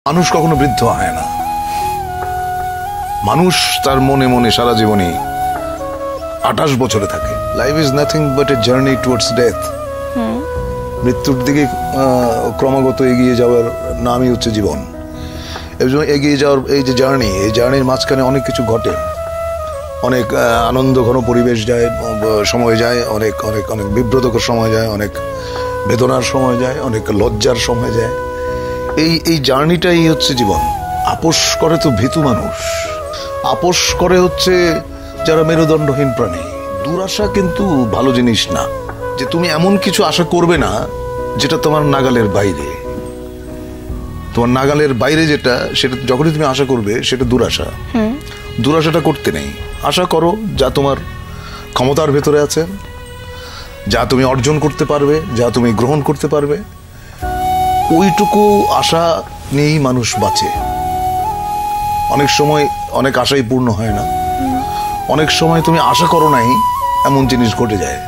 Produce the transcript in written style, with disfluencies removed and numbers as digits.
মানুষ কখনো বৃদ্ধ হয় না। মানুষ তার মনে মনে সারা জীবনে 28 বছরে থাকে। Life is nothing but a journey towards death. মৃত্যুর দিকে ক্রমাগত এগিয়ে যাওয়ার নামই হচ্ছে জীবন। এগিয়ে যাওয়ার এই যে জার্নি, এই জার্নির মাঝখানে অনেক কিছু ঘটে, অনেক আনন্দ ঘন পরিবেশ যায়, সময় যায়, অনেক অনেক অনেক বিব্রতকর সময় যায়, অনেক বেদনার সময় যায়, অনেক লজ্জার সময় যায়। এই জার্নিটাই হচ্ছে জীবন। আপোষ করে তো ভীতু মানুষ, আপোষ করে হচ্ছে যারা মেরুদণ্ডহীন প্রাণী। দুরাশা কিন্তু ভালো জিনিস না, যে তুমি এমন কিছু আশা করবে না যেটা তোমার নাগালের বাইরে। তোমার নাগালের বাইরে যেটা, সেটা যখনই তুমি আশা করবে সেটা দুরাশা। দুরাশাটা করতে নেই। আশা করো যা তোমার ক্ষমতার ভেতরে আছে, যা তুমি অর্জন করতে পারবে, যা তুমি গ্রহণ করতে পারবে, ওইটুকু আশা নিয়েই মানুষ বাঁচে। অনেক সময় অনেক আশাই পূর্ণ হয় না, অনেক সময় তুমি আশা করো নাই এমন জিনিস ঘটে যায়।